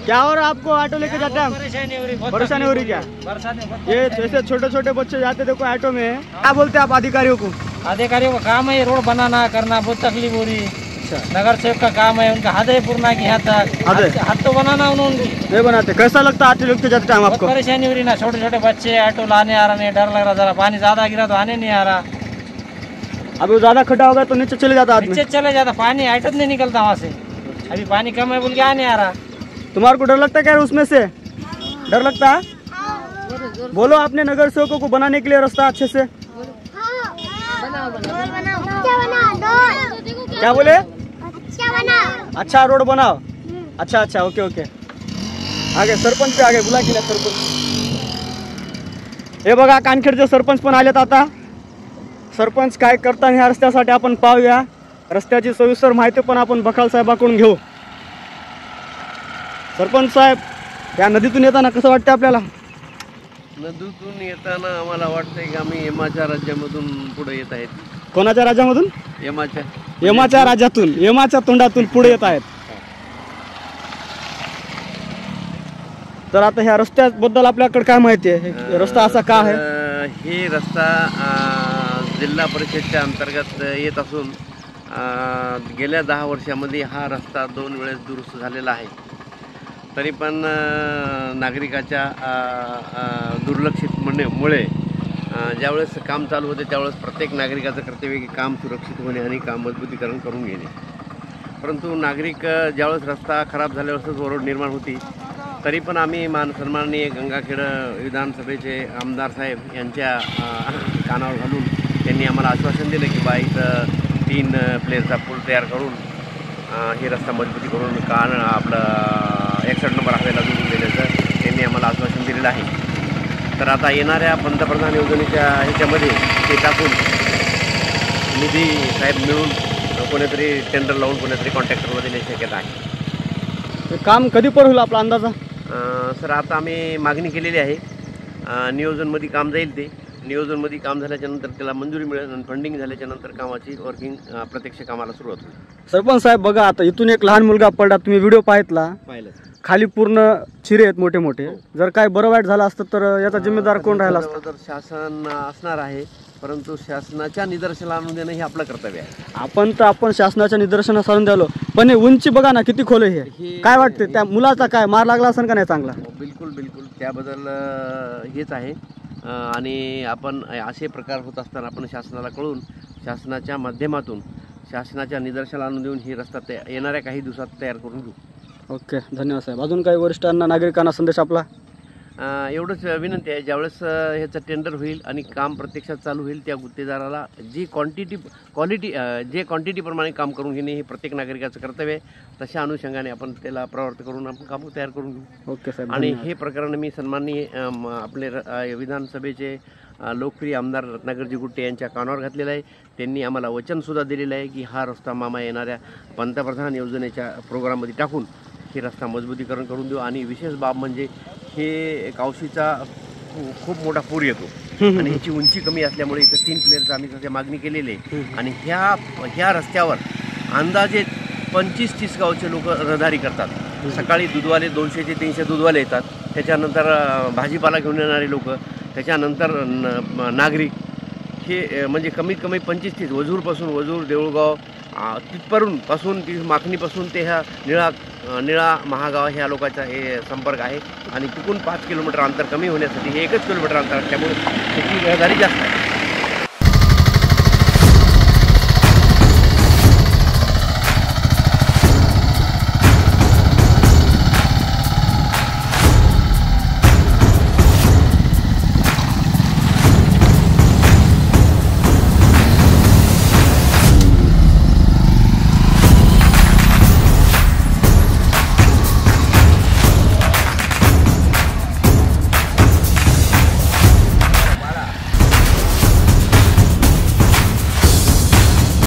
क्या हो रहा है आपको? ऑटो लेके जाते हैं? परेशानी हो रही क्या? ये जैसे छोटे छोटे बच्चे जाते देखो ऑटो में, क्या बोलते हैं आप अधिकारियों को? अधिकारियों का काम है रोड बनाना करना, बहुत तकलीफ हो रही है। नगर सेवक का काम है, उनका हाथ है पूर्णा की यहाँ तक हाथ तो बनाना उन्होंने नहीं बनाते। कैसा लगता है ऑटो लेके जाते टाइम आपको? परेशानी हो रही ना, छोटे छोटे बच्चे ऑटो लाने आ रहा नहीं, डर लग रहा, जरा पानी ज्यादा गिरा तो आने नहीं आ रहा। अभी ज्यादा खड्डा होगा तो नीचे चले जाता आदमी? नीचे चले जाता, पानी ऑटो नहीं निकलता वहाँ से। अभी पानी कम है बोल के आने आ रहा। तुम्हारे को डर लगता है क्या उसमें से? डर लगता है? बोलो अपने नगर सेवकों को बनाने के लिए रास्ता अच्छे से। क्या बोले? अच्छा रोड बनाओ। अच्छा अच्छा, ओके ओके। आगे सरपंच पे आगे बुला केला सरपंच. हे बघा कानखेडचे सरपंच पण आलेत आता. सरपंच काय करतात ह्या रस्त्यासाठी आपण पाहूया. रस्त्याची सविस्तर माहिती पण आपण बखाल साहेबांकडून घेऊ. सरपंच साहेब, या नदीतून येताना कसं वाटतं आपल्याला? नदीतून येताना आम्हाला वाटतंय की आम्ही यमाच्या राज्यामधून पुढे येत आहेत. कोणाच्या राज्यामधून? यमाच्या राज्यातून, यमाच्या तोंडातून पुढे येत आहेत. तर आता ह्या रस्त्याबद्दल आपल्याकडे काय माहिती आहे? रस्ता असा का आहे? हे रस्ता जिल्हा परिषदच्या अंतर्गत येत असून गेल्या 10 वर्षांमध्ये हा रस्ता 2 वेळेस दुरुस्त झालेला आहे. तरी पण नागरिकाच्या दुर्लक्षितपणामुळे ज्यावेळेस काम चालू होते त्यावेळेस प्रत्येक नागरिकाचं कर्तव्य की काम सुरक्षित होणे आणि काम मजबूतीकरण करून घेणे. परंतु नागरिक ज्यावेळेस रस्ता खराब झाल्यावरच ओरड निर्माण होती. तरी पण आम्ही सन्माननीय गंगाखेड विधानसभेचे आमदार साहेब यांच्या कानावर घालून त्यांनी आम्हाला आश्वासन दिलं की बा इथं 3 प्लेअरचा पूल तयार करून हे रस्ता मजबूती करून आपलं 61 नंबर हायवेला जोडून देण्याचं त्यांनी आम्हाला आश्वासन दिलेलं आहे. तर आता येणाऱ्या पंतप्रधान योजनेच्या ह्याच्यामध्ये ते टाकून निधी साहेब मिळून कोणीतरी टेंडर लावून कोणीतरी कॉन्ट्रॅक्टरला देण्याची शक्यता आहे. काम कधी पर होईल आपला अंदाजा? सर आता आम्ही मागणी केलेली आहे. नियोजनमध्ये काम जाईल. ते नियोजनमध्ये काम झाल्याच्या नंतर त्याला मंजुरी मिळेल आणि फंडिंग झाल्याच्या नंतर कामाची वर्किंग प्रत्यक्ष कामाला सुरुवात होईल. सरपंच साहेब बघा, आता इथून एक लहान मुलगा पडला, तुम्ही व्हिडिओ पाहिलं. खाली पूर्ण चिरे आहेत मोठे मोठे. जर काय बरं वाईट झालं असतं तर याचा जिम्मेदार कोण राहिला असता? तर शासन असणार आहे, परंतु शासनाच्या निदर्शनाला आणून देणं हे आपलं कर्तव्य आहे. आपण शासनाच्या निदर्शनास आणून द्यालो, पण उंची बघा ना किती खोल आहे. काय वाटते त्या मुलाचा? काय मार लागला असेल का नाही चांगला? बिलकुल बिलकुल त्याबद्दल हेच आहे. आणि आपण असे प्रकार होत असताना आपण शासनाला कळून शासनाच्या माध्यमातून शासनाच्या निदर्शनाला आणून देऊन ही रस्ता येणाऱ्या काही दिवसात तयार करून घेऊ. ओके, धन्यवाद साहेब. अजून काही वरिष्ठांना नागरिकांना संदेश आपला? एवढंच विनंती आहे, ज्यावेळेस ह्याचं टेंडर होईल आणि काम प्रत्यक्षात चालू होईल त्या गुत्तेदाराला जी क्वांटिटीप्रमाणे काम करून घेणे हे प्रत्येक नागरिकाचं कर्तव्य आहे. तशा अनुषंगाने आपण त्याला प्रवर्त करून आपण काम तयार करून घेऊ. ओके साहेब. आणि हे प्रकरण मी सन्माननीय आपले विधानसभेचे लोकप्रिय आमदार रत्नाकरजी गुट्टे यांच्या कानावर घातलेलं आहे. त्यांनी आम्हाला वचनसुद्धा दिलेलं आहे की हा रस्ता मामा येणाऱ्या पंतप्रधान योजनेच्या प्रोग्राममध्ये टाकून हे रस्ता मजबूतीकरण करून देऊ. आणि विशेष बाब म्हणजे हे कावशीचा खूप मोठा पूर येतो आणि ह्याची उंची कमी असल्यामुळे इथं 3 प्लेअरचं आम्ही सध्या मागणी केलेली आहे. आणि ह्या रस्त्यावर अंदाजे 25-30 गावचे लोक रहदारी करतात. सकाळी दूधवाले 200 ते 300 दूधवाले येतात, त्याच्यानंतर भाजीपाला घेऊन येणारे लोक, त्याच्यानंतर नागरिक, हे म्हणजे कमीत कमी 25-30 वजूर देऊळगाव तिथपासून ती माखणीपासून ते ह्या निळा महागाव ह्या लोकांचा हे संपर्क आहे. आणि तिथून 5 किलोमीटर अंतर कमी होण्यासाठी हे 1 किलोमीटर अंतर असल्यामुळे त्याची रहदारी जास्त आहे.